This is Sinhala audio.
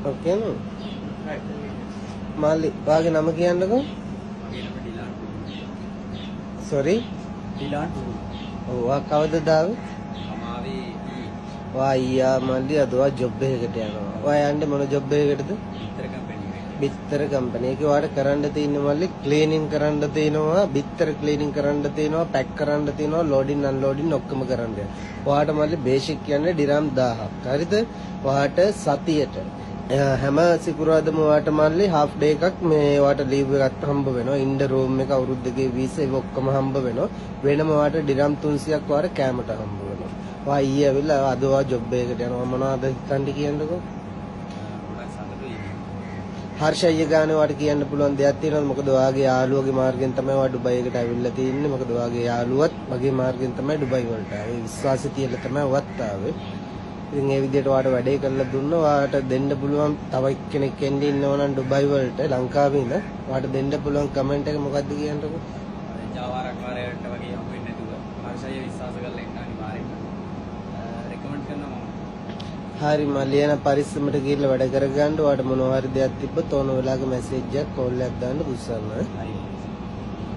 ඕකේ නෝ. මාලි වාගේ නම කියන්නකෝ. sorry ඩිලාන් ඔව් ආ කවදද ආවේ? අමාවේ වා ඊයා මල්ලි අද වා ජොබ් එකකට යනවා. ඔයා යන්නේ මොන ජොබ් එකකටද? විතර කම්පැනි එකේ. බිත්තර කම්පැනි එකේ වාට කරන්න තියෙන මල්ලි ක්ලීනින් කරන්න තියෙනවා, බිත්තර ක්ලීනින් කරන්න තියෙනවා, පැක් කරන්න තියෙනවා, ලෝඩින් අන්ලෝඩින් ඔක්කොම කරන්න තියෙනවා. වාට මල්ලි බේසික් කියන්නේ ඩිරම් 1000ක්. හරිද? වාට සතියට හැම සිකුරාදම වාට මල්ලි half day එකක් මේ වාට ලීව් එකක් හම්බ වෙනවා. ඉන්ඩ රූම් එක අවුරුද්දකේ වීසා ඒක ඔක්කොම හම්බ වෙනවා. වෙනම වාට ඩිරම් 300ක් වාට කැමට හම්බ වෙනවා. වා ඊයේ ඇවිල්ලා අද වා ජොබ් එකකට යනවා. මොනවද හිතන්නේ කියන්නකෝ? ගොඩක් සතුටුයි. හර්ෂ අයියා ගානේ වාට කියන්න පුළුවන් දෙයක් තියෙනවද? මොකද වාගේ යාළුවගේ මාර්ගෙන් තමයි වා ඩුබයි එකට ඇවිල්ලා තින්නේ. මොකද වාගේ යාළුවත් මගේ මාර්ගෙන් තමයි ඩුබයි වලට ආවේ. විශ්වාසය තියලා තමයි වත් ආවේ. ඉතින් ඒ විදිහට වාට වැඩේ කරලා දුන්නා. වාට දෙන්න පුළුවන් තව එක්කෙනෙක් එන්නේ ඉන්නවනම් ඩුබයි වලට ලංකාවේ ඉඳ වාට දෙන්න පුළුවන් කමෙන්ට් එක මොකද්ද කියන්නකෝ? ජාවාරක් වාරයට වගේ හම් වෙන්නේ නැතුව හර්ෂය විශ්වාස කරලා ඉන්න අනිවාර්යෙන්ම රෙකමන්ඩ් කරනවා මම. හරි මල්ලි යන පරිස්සමට ගිහිල්ලා වැඩ කරගන්න. වාට මොනවා හරි දෙයක් තිබ්බොත් ඕන වෙලාවක මැසේජ් එකක් කෝල් එකක් දාන්න පුස්සන්න. හරි.